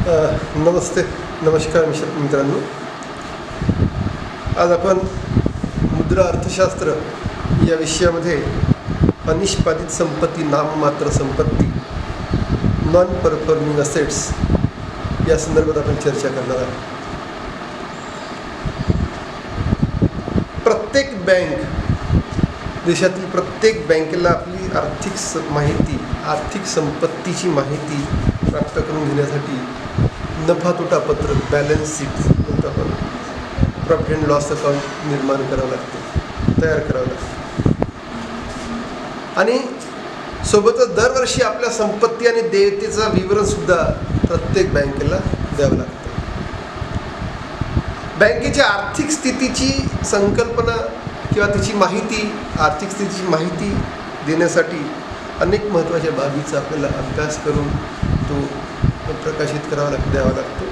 नमस्ते, नमस्कार मित्रांनो. आज आपण मुद्रा अर्थशास्त्र या विषयामध्ये अनिष्पादित संपत्ती, नाममात्र संपत्ती, नॉन परफॉर्मिंग असेट्स या संदर्भात आपण चर्चा करणार आहोत. प्रत्येक बँक, देशातील प्रत्येक बँकेला आपली आर्थिक संपत्तीची माहिती प्राप्त करून घेण्यासाठी नफा तोटा पत्रक, बॅलन्स शीट म्हणतो आपण, प्रॉफिट अँड लॉस अकाउंट निर्माण करावं लागते, तयार करावं लागते. आणि सोबतच दरवर्षी आपल्या संपत्ती आणि देयतेचा विवरणसुद्धा प्रत्येक बँकेला द्यावं लागतं. बँकेच्या आर्थिक स्थितीची संकल्पना किंवा तिची माहिती, आर्थिक स्थितीची माहिती देण्यासाठी अनेक महत्त्वाच्या बाबीचा आपल्याला अभ्यास करून तो प्रकाशित द्यावा लागतो.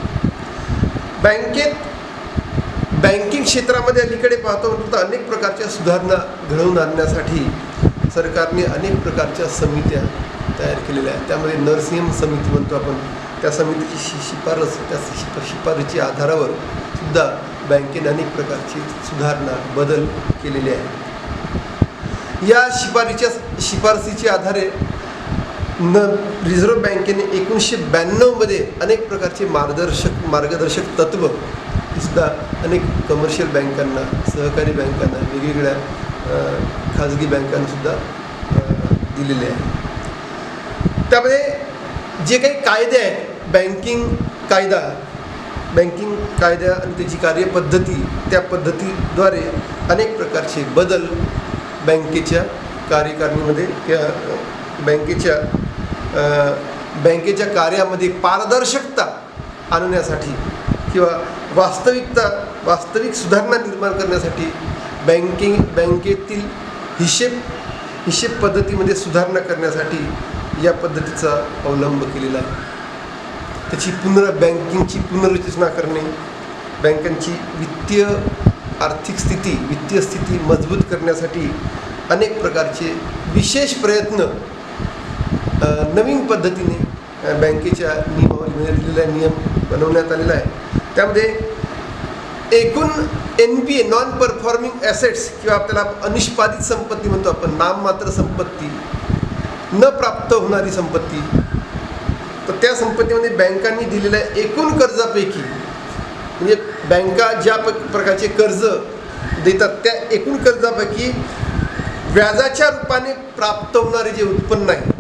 बँकिंग क्षेत्रामध्ये अलीकडे पाहतो तर अनेक प्रकारच्या सुधारणा घडवून आणण्यासाठी सरकारने अनेक प्रकारच्या समित्या तयार केलेल्या आहेत. त्यामध्ये नरसिंह समिती म्हणतो आपण, त्या समितीची शिफारशीच्या आधारावर सुद्धा बँकेने अनेक प्रकारची सुधारणा, बदल केलेले आहेत. या शिफारशीच्या आधारे रिझर्व्ह बँकेने 1992 अनेक प्रकारचे मार्गदर्शक तत्त्व सुद्धा अनेक कमर्शियल बँकांना, सहकारी बँकांना, वेगवेगळ्या खाजगी बँकांना सुद्धा दिलेले आहेत. त्यामध्ये जे काही कायदे आहेत, बँकिंग कायदा आणि त्याची कार्यपद्धती, त्या पद्धतीद्वारे अनेक प्रकारचे बदल बँकेच्या कार्यकारिणीमध्ये किंवा बँकेच्या कार्यामध्ये पारदर्शकता आणण्यासाठी किंवा वास्तविक सुधारणा निर्माण करण्यासाठी बँकेतील हिशेब पद्धतीमध्ये सुधारणा करण्यासाठी या पद्धतीचा अवलंब केलेला आहे. त्याची बँकिंगची पुनर्रचना करणे, बँकांची वित्तीय स्थिती मजबूत करण्यासाठी अनेक प्रकारचे विशेष प्रयत्न नवीन पद्धतीने बँकेच्या नियमावलीमध्ये दिलेला नियम बनवण्यात आलेला आहे. त्यामध्ये एकूण NPA, नॉन परफॉर्मिंग ॲसेट्स किंवा आपल्याला अनिष्पादित संपत्ती म्हणतो आपण, नाममात्र संपत्ती, न प्राप्त होणारी संपत्ती, तर त्या संपत्तीमध्ये बँकांनी दिलेल्या एकूण कर्जापैकी, म्हणजे बँका ज्या प्रकारचे कर्ज देतात त्या एकूण कर्जापैकी व्याजाच्या रूपाने प्राप्त होणारे जे उत्पन्न आहे,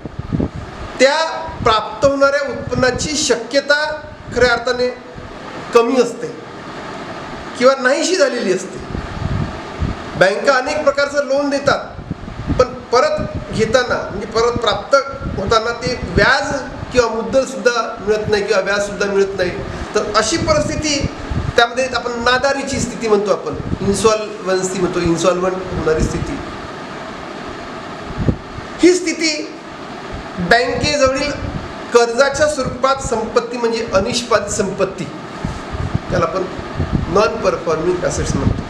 त्या प्राप्त होणाऱ्या उत्पन्नाची शक्यता खऱ्या अर्थाने कमी असते किंवा नाहीशी झालेली असते. बँका अनेक प्रकारचं लोन देतात, पण परत घेताना, म्हणजे परत प्राप्त होताना ते व्याज किंवा मुद्दलसुद्धा मिळत नाही किंवा व्याजसुद्धा मिळत नाही. तर अशी परिस्थिती, त्यामध्ये आपण नादारीची स्थिती म्हणतो आपण, इन्सॉल्वंट होणारी स्थिती, ही स्थिती बँकेजवळील कर्जाच्या स्वरूपात संपत्ती म्हणजे अनिष्पादित संपत्ती, त्याला आपण नॉन परफॉर्मिंग ॲसेट्स म्हणतो.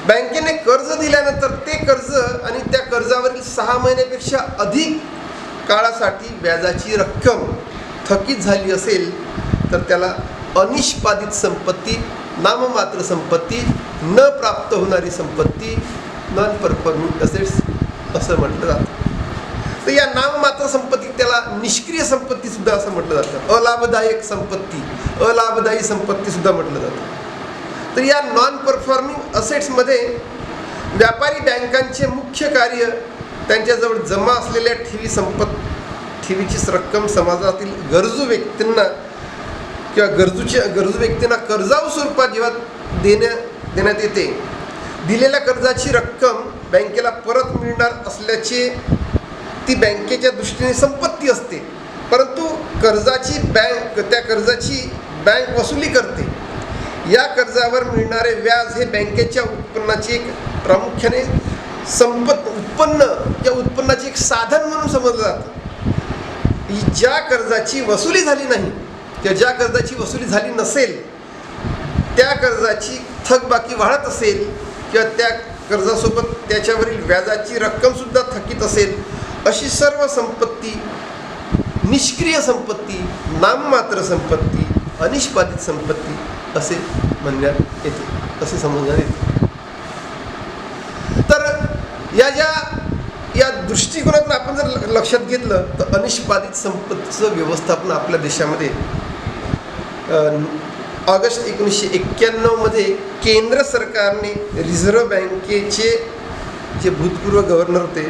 बँकेने कर्ज दिल्यानंतर ते कर्ज आणि त्या कर्जावरील 6 महिन्यापेक्षा अधिक काळासाठी व्याजाची रक्कम थकीत झाली असेल तर त्याला अनिष्पादित संपत्ती, नाममात्र संपत्ती, न प्राप्त होणारी संपत्ती, नॉन परफॉर्मिंग असेट्स असं म्हटलं जातं. तर या नाममात्र संपत्ती त्याला निष्क्रिय संपत्ती सुद्धा असं म्हटलं जातं, अलाभदायी संपत्ती सुद्धा म्हटलं जातं. तर या नॉन परफॉर्मिंग असेट्समध्ये व्यापारी बँकांचे मुख्य कार्य त्यांच्याजवळ जमा असलेल्या ठेवीची रक्कम समाजातील गरजू व्यक्तींना कर्जाऊ स्वरूपात जेव्हा देण्यात येते, दिलेल्या कर्जाची रक्कम बँकेला परत मिळणार असल्याचे ती बँकेच्या दृष्टीने संपत्ती असते, परंतु त्या कर्जाची बँक वसुली करते. या कर्जावर मिळणारे व्याज हे बँकेच्या उत्पन्नाची एक प्रामुख्याने उत्पन्नाचे एक साधन म्हणून समजलं जातं. ज्या कर्जाची वसुली झाली नाही किंवा ज्या कर्जाची वसुली झाली नसेल, त्या कर्जाची थकबाकी वाढत असेल किंवा त्या कर्जासोबत त्याच्यावरील व्याजाची रक्कमसुद्धा थकीत असेल, अशी सर्व संपत्ती निष्क्रिय संपत्ती, नाममात्र संपत्ती, अनिष्पादित संपत्ती असे म्हणण्यात येते, असे समजण्यात येते. तर या दृष्टिकोनातून आपण जर लक्षात घेतलं तर अनिष्पादित संपत्तीचं व्यवस्थापन आपल्या देशामध्ये ऑगस्ट 1991 मध्ये केंद्र सरकारने रिझर्व्ह बँकेचे जे भूतपूर्व गव्हर्नर होते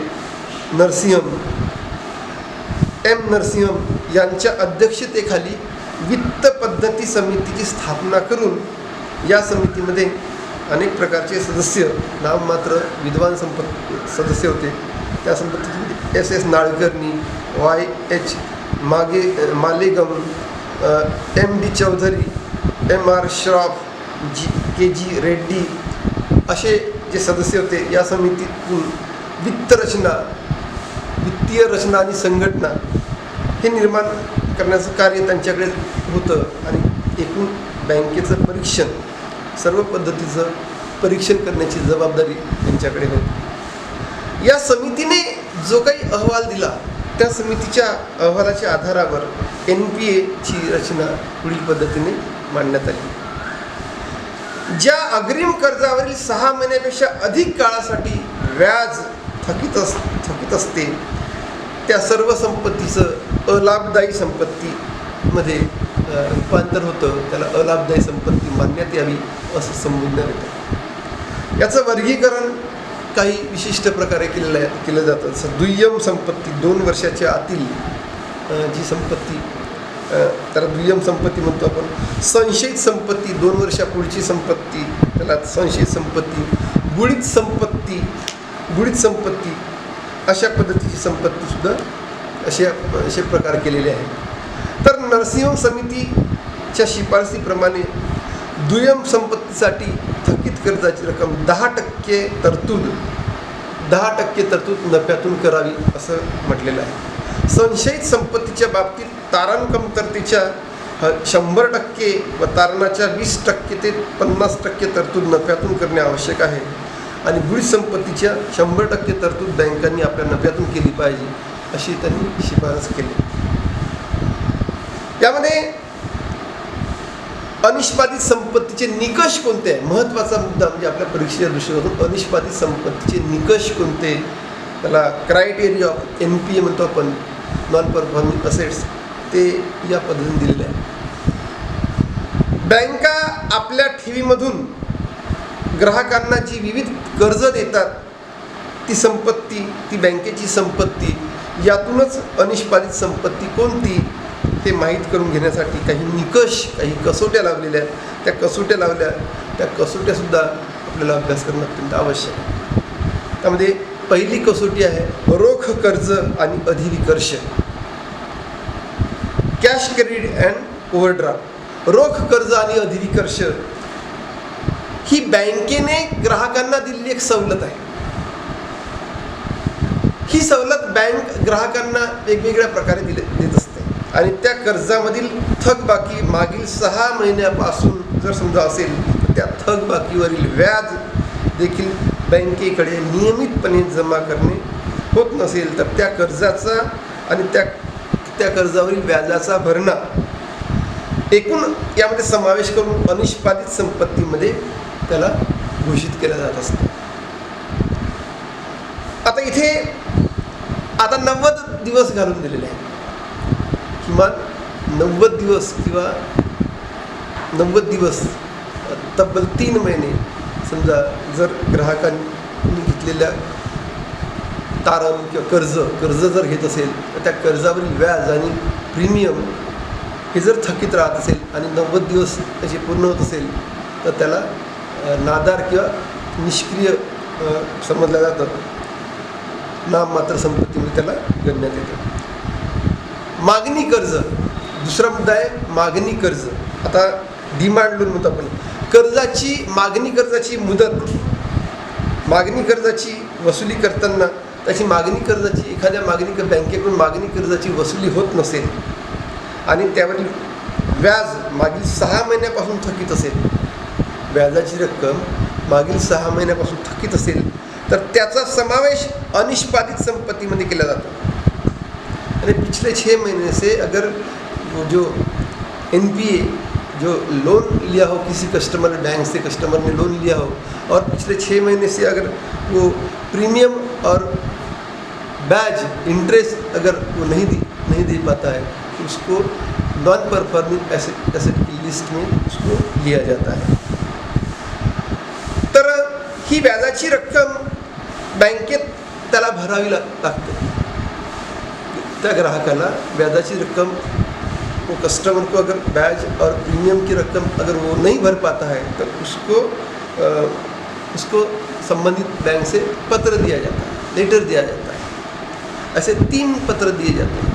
नरसिंहम यांच्या अध्यक्षतेखाली वित्त पद्धती समितीची स्थापना करून या समितीमध्ये अनेक प्रकारचे सदस्य, नाममात्र विद्वान सदस्य होते. त्या संपत्तीमध्ये SS Nadkarni, YH मालेगम, MD Chaudhari, MR Shroff, KG Reddy असे जे सदस्य होते. या समितीतून वित्तीय रचना आणि संघटना हे निर्माण करण्याचं कार्य त्यांच्याकडे होतं आणि एकूण बँकेचं परीक्षण, सर्व पद्धतीचं परीक्षण करण्याची जबाबदारी त्यांच्याकडे होती. या समितीने जो काही अहवाल दिला त्या समितीच्या अहवालाच्या आधारावर NPAची रचना पुढील पद्धतीने मांडण्यात आली. ज्या अग्रिम कर्जावरील 6 महिन्यापेक्षा अधिक काळासाठी व्याज थकीत असते त्या सर्व संपत्तीचं अलाभदायी संपत्तीमध्ये रूपांतर होतं. त्याला अलाभदायी संपत्ती मानण्यात यावी असं संबोधण्यात येतं. याचं वर्गीकरण काही विशिष्ट प्रकारे केलं जातं. जसं दुय्यम संपत्ती, 2 वर्षाच्या आतील जी संपत्ती त्याला दुय्यम संपत्ती म्हणतो आपण. संशयित संपत्ती, 2 वर्षापुढची संपत्ती त्याला संशयित संपत्ती. बुडीत संपत्ती अशा पद्धतीची संपत्तीसुद्धा असे प्रकार केलेले आहेत. तर नरसिंह समितीच्या शिफारसीप्रमाणे दुय्यम संपत्तीसाठी थकीत कर्जाची रक्कम 10% तरतूद नफ्यातून करावी असं म्हटलेलं आहे. संशयित संपत्तीच्या बाबतीत तारण कमतरतेच्या 100% व तारणाच्या 20% ते 50% तरतूद नफ्यातून करणे आवश्यक आहे आणि बुडीत संपत्तीच्या 100% तरतूद बँकांनी आपल्या नफ्यातून केली पाहिजे अशी त्यांनी शिफारस केली. यामध्ये अनिष्पादित संपत्तीचे निकष कोणते आहे, महत्त्वाचा मुद्दा म्हणजे आपल्या परीक्षेच्या दृष्टिकोनातून अनिष्पादित संपत्तीचे निकष कोणते, त्याला क्रायटेरिया ऑफ NPA म्हणतो आपण, नॉन परफॉर्मिंग असेट्स, ते या पद्धतीने दिलेले आहे. बँका आपल्या ठेवीमधून ग्राहकांना जी विविध कर्ज देतात ती बँकेची संपत्ती, यातूनच अनिष्पादित संपत्ती कोणती ते माहीत करून घेण्यासाठी काही निकष, काही कसोट्या लावलेल्या आहेत. त्या कसोट्यासुद्धा आपल्याला अभ्यास करणं अत्यंत आवश्यक आहे. त्यामध्ये पहिली कसोटी आहे रोख कर्ज आणि अधिविकर्ष, कॅश क्रेडिट अँड ओव्हरड्राफ्ट. रोख कर्ज आणि अधिविकर्ष ही बँकेने ग्राहकांना दिलेली एक सवलत आहे. ही सवलत बँक ग्राहकांना वेगवेगळ्या प्रकारे देत असते आणि त्या कर्जामधील थकबाकी मागील 6 महिन्यापासून जर समजा असेल तर त्या थकबाकीवरील व्याज देखील बँकेकडे नियमितपणे जमा करणे होत नसेल तर त्या कर्जाचा आणि त्या कर्जावरील व्याजाचा भरणा एकूण यामध्ये समावेश करून अनिष्पादित संपत्तीमध्ये त्याला घोषित केलं जात असतं. आता इथे 90 दिवस घालून दिलेले आहेत. किमान 90 दिवस किंवा 90 दिवस तब्बल 3 महिने समजा जर ग्राहकांनी घेतलेल्या तारण किंवा कर्ज जर घेत असेल तर त्या कर्जावरील व्याज आणि प्रीमियम हे जर थकीत राहत असेल आणि 90 दिवस त्याचे पूर्ण होत असेल तर त्याला नादार किंवा निष्क्रिय समजलं जातं. नाममात्र संपत्तीमध्ये त्याला गणण्यात येतं. मागणी कर्ज, दुसरा मुद्दा आहे मागणी कर्ज. आता डिमांड लोन म्हणतो आपण. मागणी कर्जाची मुदत, मागणी कर्जाची वसुली करताना त्याची एखाद्या बँकेकडून मागणी कर्जाची वसुली होत नसेल आणि त्यावरील व्याज मागील 6 महिन्यापासून थकीत असेल, व्याजाची रक्कम मागील 6 महिन्यापासून थकीत असेल तर त्याचा समावेश अनिष्पादित संपत्तीमध्ये केला जातो. और पिछले 6 महीने से अगर वो जो NPA जो लोन लिया हो किसी कस्टमर ने, बैंक से कस्टमर ने लोन लिया हो और पिछले 6 महीने से अगर वो प्रीमियम और ब्याज इंटरेस्ट अगर वो नहीं दे पाता है तो उसको नॉन परफॉर्मिंग एसेट की लिस्ट में उसको लिया जाता है. तर ही व्याजाची रक्कम बँकेत त्याला भरावी लागते. त्या ग्राहकाला व्याजाची रक्कम, वो कस्टमर को अगर ब्याज और प्रीमियम की रकम अगर वो नहीं भर पाता है तो उसको संबंधित बैंक से पत्र दिया जाता है, लेटर दिया जाता है. ऐसे 3 पत्र दिए जाते हैं.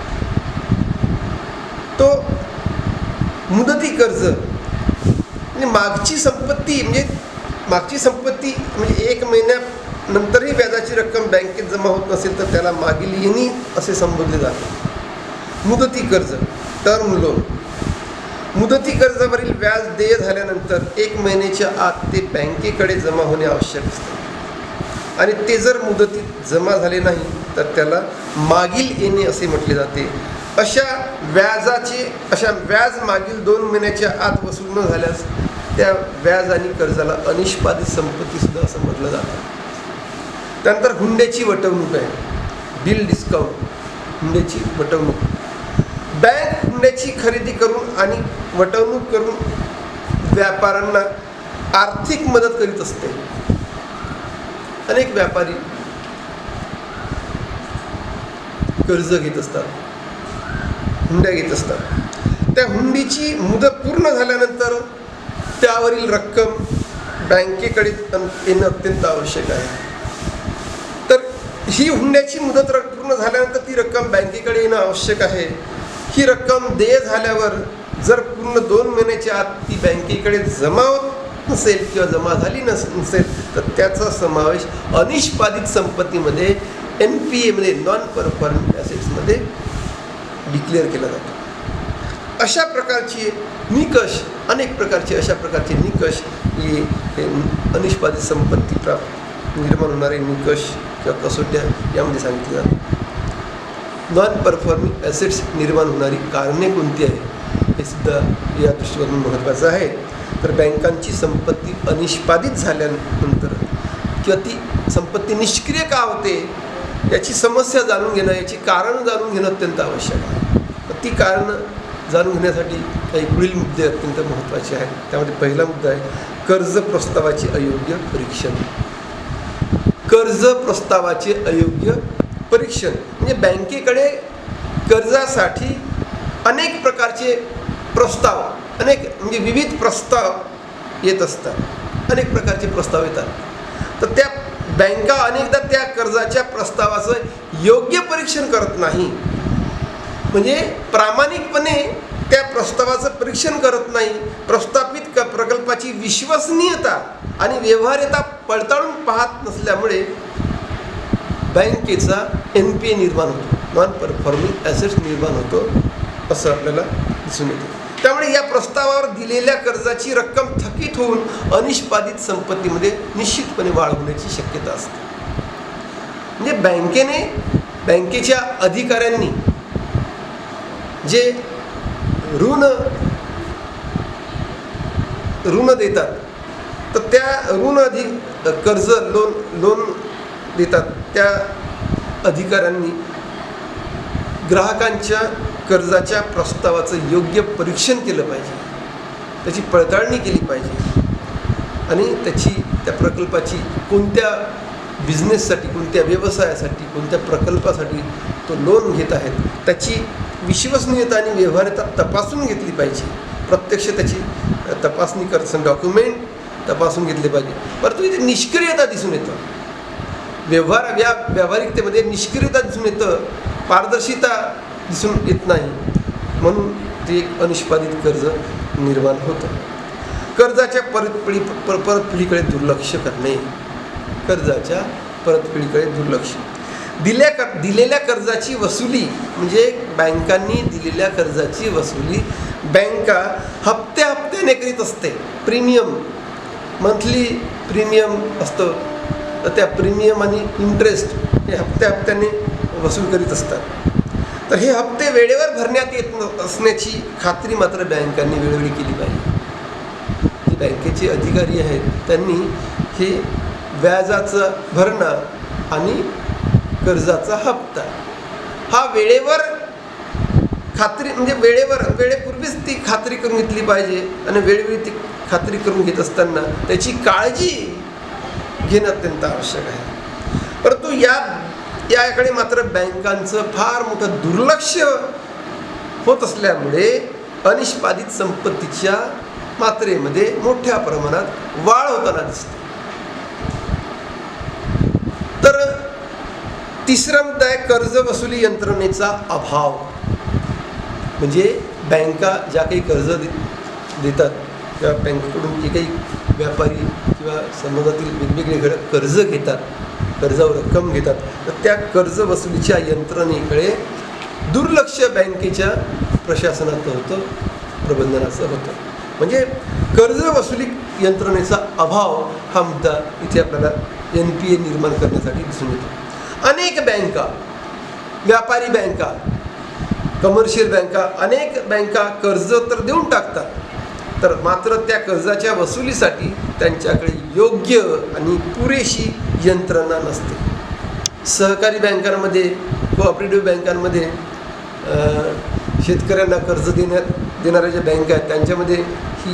तो मुदती कर्ज म्हणजे मागची संपत्ती म्हणजे 1 महिन्यानंतरही व्याजाची रक्कम बँकेत जमा होत नसेल तर त्याला मागील येणी असे संबोधले जाते. मुदती कर्ज, टर्म लोन. मुदती कर्जावरील व्याज देय झाल्यानंतर 1 महिन्याच्या आत ते बँकेकडे जमा होणे आवश्यक असते आणि ते जर मुदतीत जमा झाले नाही तर त्याला मागील येणे असे म्हटले जाते. अशा व्याज मागील 2 महिन्याच्या आत वसूल न झाल्यास त्या व्याज आणि कर्जाला अनिष्पादित संपत्ती सुद्धा असं म्हटलं जातं. त्यानंतर हुंड्याची वटवणूक आहे, बिल डिस्काउंट. हुंड्याची वटवणूक, बँक हुंड्याची खरेदी करून आणि वटवणूक करून व्यापाऱ्यांना आर्थिक मदत करीत असते. अनेक व्यापारी कर्ज घेत असतात, हुंड्या घेत असतात. त्या हुंडीची मुदत पूर्ण झाल्यानंतर त्यावरील रक्कम बँकेकडे येणं अत्यंत आवश्यक आहे. तर ही हुंड्याची मुदत पूर्ण झाल्यानंतर ती रक्कम बँकेकडे येणं आवश्यक आहे. ही रक्कम देय झाल्यावर जर पूर्ण 2 महिन्याच्या आत ती बँकेकडे जमा होत नसेल किंवा जमा झाली नसेल तर त्याचा समावेश अनिष्पादित संपत्तीमध्ये NPA मध्ये, नॉन परफॉर्मिंग ॲसेट्समध्ये डिक्लेअर केला जातो. अशा प्रकारचे निकष, अनेक प्रकारचे अशा प्रकारचे निकष हे अनिष्पादित संपत्ती प्राप्त निर्माण होणारे निकष किंवा कसोट्या यामध्ये सांगितले जातात. नॉन परफॉर्मिंग ॲसेट्स निर्माण होणारी कारणे कोणती आहे हे सुद्धा या दृष्टिकोनातून महत्त्वाचं आहे. तर बँकांची संपत्ती अनिष्पादित झाल्यानंतर किंवा ती संपत्ती निष्क्रिय का होते याची समस्या जाणून घेणं, याची कारणं जाणून घेणं अत्यंत आवश्यक आहे. ती कारणं जाणून घेण्यासाठी काही पुढील मुद्दे अत्यंत महत्त्वाचे आहेत. त्यामध्ये पहिला मुद्दा आहे कर्ज प्रस्तावाचे अयोग्य परीक्षण. कर्ज प्रस्तावाचे अयोग्य परीक्षण म्हणजे बँकेकडे कर्जासाठी अनेक प्रकारचे प्रस्ताव, म्हणजे विविध प्रस्ताव येत असतात. अनेक प्रकारचे प्रस्ताव येतात. तर त्या बँका अनेकदा त्या कर्जाच्या प्रस्तावाचं योग्य परीक्षण करत नाही. म्हणजे प्रामाणिकपणे त्या प्रस्तावाचं परीक्षण करत नाही. प्रस्तावित प्रकल्पाची विश्वसनीयता आणि व्यवहार्यता पडताळून पाहत नसल्यामुळे बँकेचा NPA निर्माण होतो, नॉन परफॉर्मिंग ॲसेट्स निर्माण होतो असं आपल्याला दिसून येते. त्यामुळे या प्रस्तावावर दिलेल्या कर्जाची रक्कम थकीत होऊन अनिष्पादित संपत्तीमध्ये निश्चितपणे वाढ होण्याची शक्यता असते. म्हणजे बँकेच्या अधिकाऱ्यांनी जे ऋण देतात तर त्या कर्ज लोन देतात त्या अधिकाऱ्यांनी ग्राहकांच्या कर्जाच्या प्रस्तावाचं योग्य परीक्षण केलं पाहिजे, त्याची पडताळणी केली पाहिजे आणि त्या प्रकल्पाची कोणत्या बिझनेससाठी, कोणत्या व्यवसायासाठी, कोणत्या प्रकल्पासाठी तो लोन घेत आहेत त्याची विश्वसनीयता आणि व्यवहार्यता तपासून घेतली पाहिजे. प्रत्यक्ष त्याची तपासणी करताना डॉक्युमेंट तपासून घेतले पाहिजे. परंतु इथे निष्क्रियता दिसून येतं, व्यावहारिकतेमध्ये निष्क्रियता दिसून येतं, पारदर्शिता दिसून येत नाही. म्हणून ते एक अनिष्पादित कर्ज निर्माण होतं. कर्जाच्या परतफेडीकडे दुर्लक्ष करणे, कर्जाच्या परतफेडीकडे दुर्लक्ष. दिलेल्या कर्जाची वसुली म्हणजे बँकांनी दिलेल्या कर्जाची वसुली बँका हप्त्याने करीत असते. प्रीमियम, मंथली प्रीमियम असतं तर त्या प्रीमियम आणि इंटरेस्ट हे हप्त्याने वसूल करीत असतात. तर हे हप्ते वेळेवर भरण्यात येत असण्याची खात्री मात्र बँकांनी वेळोवेळी केली पाहिजे. जे बँकेचे अधिकारी आहेत त्यांनी हे व्याजाचं भरणं आणि कर्जाचा हप्ता हा वेळेवर खात्री म्हणजे वेळेपूर्वीच ती खात्री करून घेतली पाहिजे. आणि वेळोवेळी ती खात्री करून घेत असताना त्याची काळजी घेणं अत्यंत आवश्यक आहे. परंतु याकडे मात्र बँकांचं फार मोठं दुर्लक्ष होत असल्यामुळे अनिष्पादित संपत्तीच्या मात्रेमध्ये मोठ्या प्रमाणात वाढ होताना दिसते. तर तिसरा मुद्दा आहे कर्ज वसुली यंत्रणेचा अभाव. म्हणजे बँका ज्या काही कर्ज देतात किंवा बँकेकडून जे काही व्यापारी किंवा समाजातील वेगवेगळे कर्ज घेतात, कर्जावर रक्कम घेतात, तर त्या कर्ज वसुलीच्या यंत्रणेकडे दुर्लक्ष बँकेच्या प्रशासनाचं होतं, प्रबंधनाचं होतं. म्हणजे कर्ज वसुली यंत्रणेचा अभाव हा मुद्दा इथे आपल्याला NPA निर्माण करण्यासाठी दिसून येतो. अनेक बँका, व्यापारी बँका, कमर्शियल बँका, अनेक बँका कर्ज तर देऊन टाकतात, तर मात्र त्या कर्जाच्या वसुलीसाठी त्यांच्याकडे योग्य आणि पुरेशी यंत्रणा नसते. सहकारी बँकांमध्ये, कोऑपरेटिव्ह बँकांमध्ये शेतकऱ्यांना कर्ज देणाऱ्या ज्या बँका आहेत त्यांच्यामध्ये ही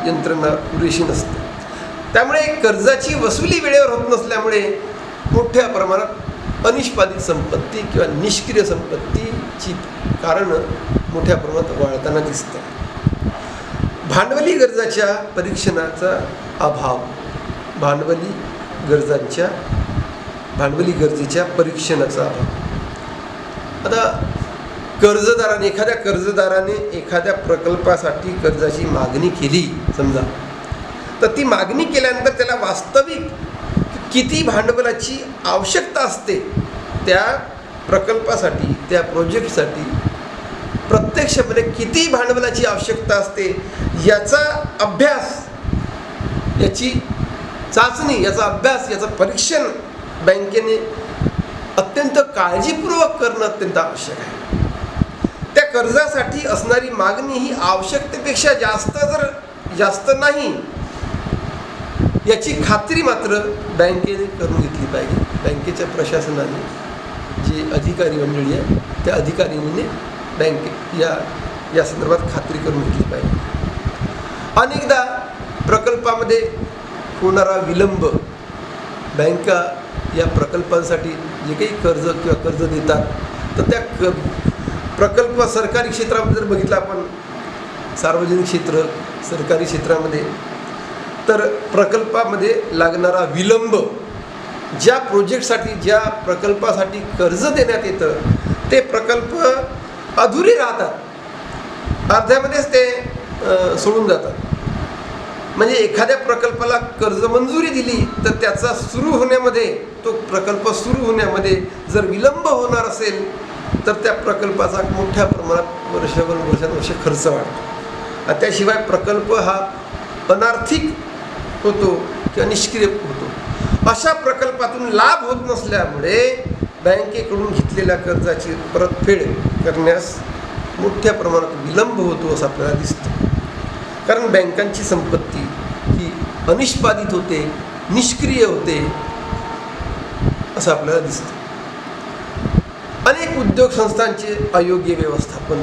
यंत्रणा पुरेशी नसते. त्यामुळे कर्जाची वसुली वेळेवर होत नसल्यामुळे मोठ्या प्रमाणात अनिष्पादित संपत्ती किंवा निष्क्रिय संपत्तीची कारणं मोठ्या प्रमाणात वाढताना दिसते. भांडवली गरजाच्या परीक्षणाचा अभाव, भांडवली गरजेच्या परीक्षणाचा अभाव. आता एखाद्या कर्जदाराने एखाद्या प्रकल्पासाठी कर्जाची मागणी केली समजा, तर ती मागणी केल्यानंतर त्याला वास्तविक किती भांडवलाची आवश्यकता असते त्या प्रकल्पासाठी, त्या प्रोजेक्टसाठी प्रत्यक्षपणे किती भांडवलाची आवश्यकता असते याचा अभ्यास, याची चाचणी, याचा अभ्यास, याचं परीक्षण बँकेने अत्यंत काळजीपूर्वक करणं अत्यंत आवश्यक आहे. त्या कर्जासाठी असणारी मागणी ही आवश्यकतेपेक्षा जास्त नाही याची खात्री मात्र बँकेने करून घेतली पाहिजे. बँकेच्या प्रशासनाने, जे अधिकारी मंडळी आहे त्या अधिकाऱ्यांनी या संदर्भात खात्री करून घेतली पाहिजे. अनेकदा प्रकल्पामध्ये होणारा विलंब, बँका या प्रकल्पांसाठी जे काही कर्ज देतात, तर त्या प्रकल्प सरकारी क्षेत्रामध्ये जर बघितलं आपण, सार्वजनिक क्षेत्र, सरकारी क्षेत्रामध्ये, तर प्रकल्पामध्ये लागणारा विलंब, ज्या प्रोजेक्टसाठी, ज्या प्रकल्पासाठी कर्ज देण्यात येतं ते प्रकल्प अधुरे राहतात, अर्ध्यामध्येच ते सोडून जातात. म्हणजे एखाद्या प्रकल्पाला कर्ज मंजुरी दिली तर त्याचा तो प्रकल्प सुरू होण्यामध्ये जर विलंब होणार असेल तर त्या प्रकल्पाचा मोठ्या प्रमाणात वर्ष खर्च वाढतो. त्याशिवाय प्रकल्प हा अनार्थिक होतो किंवा निष्क्रिय होतो. अशा प्रकल्पातून लाभ होत नसल्यामुळे बँकेकडून घेतलेल्या कर्जाची परतफेड करण्यास मोठ्या प्रमाणात विलंब होतो असं आपल्याला दिसतं. कारण बँकांची संपत्ती ही अनिष्पादित होते, निष्क्रिय होते असं आपल्याला दिसतं. अनेक उद्योग संस्थांचे अयोग्य व्यवस्थापन,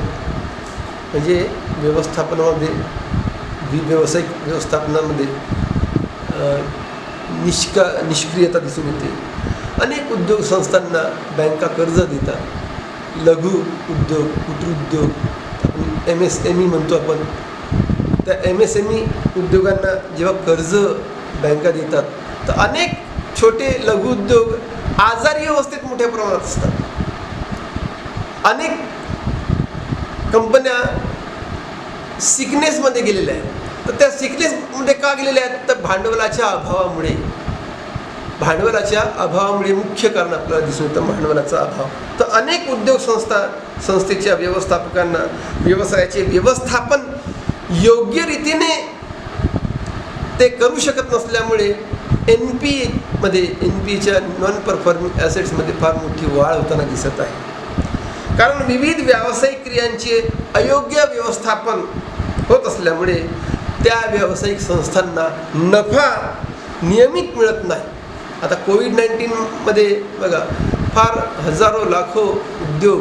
म्हणजे व्यवस्थापनामध्ये, व्यावसायिक व्यवस्थापनामध्ये निष्क्रियता दिसून येते. अनेक उद्योग संस्थांना बँका कर्ज देतात. लघु उद्योग, कुटीरोद्योग, MSME म्हणतो आपण, त्या MSME उद्योगांना जेव्हा कर्ज बँका देतात तर अनेक छोटे लघु उद्योग आजारी अवस्थेत मोठ्या प्रमाणात असतात. अनेक कंपन्या सिकनेसमध्ये गेलेल्या आहेत. तर त्या सिकनेसमध्ये का गेलेल्या आहेत? तर भांडवलाच्या अभावामुळे मुख्य कारण आपल्याला दिसून येतं भांडवलाचा अभाव. तर अनेक उद्योग संस्थेच्या व्यवस्थापकांना व्यवसायाचे व्यवस्थापन योग्य रीतीने ते करू शकत नसल्यामुळे NPAच्या नॉन परफॉर्मिंग ॲसेट्समध्ये फार मोठी वाढ होताना दिसत आहे. कारण विविध व्यावसायिक क्रियांचे अयोग्य व्यवस्थापन होत असल्यामुळे त्या व्यावसायिक संस्थांना नफा नियमित मिळत नाही. आता कोविड-19मध्ये बघा, फार हजारो लाखो उद्योग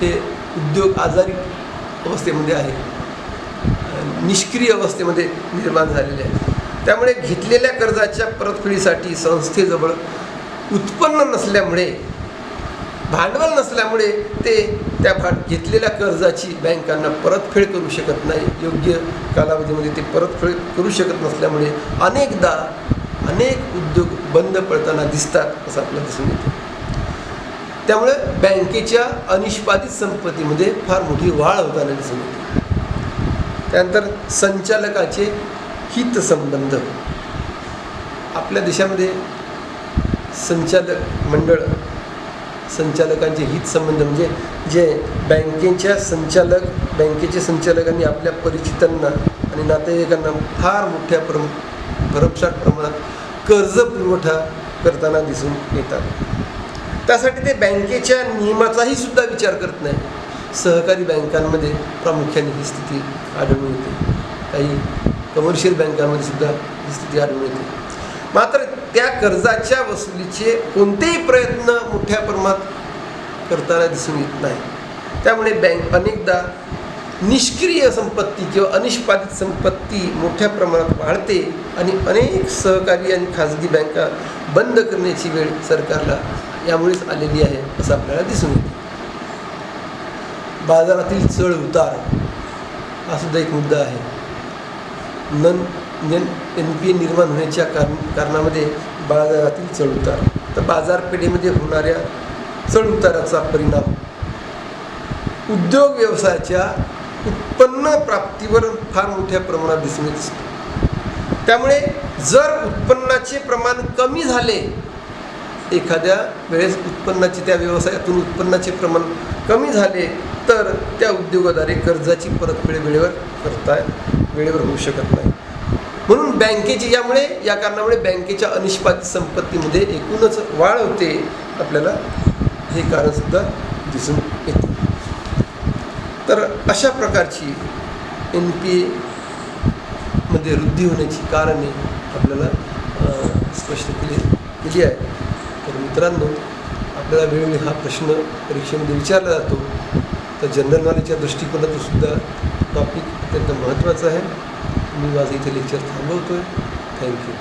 हे उद्योग आजारी अवस्थेमध्ये आहे, निष्क्रिय अवस्थेमध्ये निर्माण झालेले आहे. त्यामुळे घेतलेल्या कर्जाच्या परतफेडीसाठी संस्थेजवळ उत्पन्न नसल्यामुळे, भांडवल नसल्यामुळे ते त्या घेतलेल्या कर्जाची बँकांना परतफेड करू शकत नाही. योग्य कालावधीमध्ये ते परतफेड करू शकत नसल्यामुळे अनेकदा अनेक उद्योग बंद पडताना दिसतात असं आपल्याला दिसून येतं. त्यामुळे बँकेच्या अनिष्पादित संपत्तीमध्ये फार मोठी वाढ होताना दिसून येते. त्यानंतर संचालकाचे हितसंबंध. आपल्या देशामध्ये संचालक मंडळ, संचालकांचे हितसंबंध म्हणजे जे बँकेचे संचालकांनी आपल्या परिचितांना आणि नातेवाईकांना फार मोठ्या भरमसाठ प्रमाणात कर्ज पुरवठा करताना दिसून येतात. त्यासाठी ते बँकेच्या नियमाचाही सुद्धा विचार करत नाही. सहकारी बँकांमध्ये प्रामुख्याने ही स्थिती आढळून येते. काही कमर्शियल बँकांमध्ये सुद्धा ही स्थिती आढळून येते. मात्र त्या कर्जाच्या वसुलीचे कोणतेही प्रयत्न मोठ्या प्रमाणात करताना दिसून येत नाही. त्यामुळे बँक अनेकदा निष्क्रिय संपत्ती किंवा अनिष्पादित संपत्ती मोठ्या प्रमाणात वाढते आणि अनेक सहकारी आणि खाजगी बँका बंद करण्याची वेळ सरकारला यामुळेच आलेली आहे असं आपल्याला दिसून येते. बाजारातील चढ उतार हा सुद्धा एक मुद्दा आहे. NPA निर्माण होण्याच्या कारणामध्ये बाजारातील चढ उतार, तर बाजारपेठेमध्ये होणाऱ्या चढ उताराचा परिणाम उद्योग व्यवसायाच्या उत्पन्न प्राप्तीवर फार मोठ्या प्रमाणात दिसून येत असतो. त्यामुळे जर उत्पन्नाचे प्रमाण कमी झाले, एखाद्या वेळेस त्या व्यवसायातून उत्पन्नाचे प्रमाण कमी झाले, तर त्या उद्योगाद्वारे कर्जाची परतफेड वेळेवर होऊ शकत नाही. म्हणून या कारणामुळे बँकेच्या अनिष्पादित संपत्तीमध्ये एकूणच वाढ होते. आपल्याला हे कारण सुद्धा दिसून येते. तर अशा प्रकारची NPA मध्ये वृद्धी होण्याची कारणे आपल्याला स्पष्ट केली आहे. तर मित्रांनो, आपल्याला वेळोवेळी हा प्रश्न परीक्षेमध्ये विचारला जातो. तर जनरल नॉलेजच्या दृष्टिकोनातून सुद्धा टॉपिक अत्यंत महत्त्वाचा आहे. मी माझं इथे लेक्चर थांबवतो आहे. थँक्यू.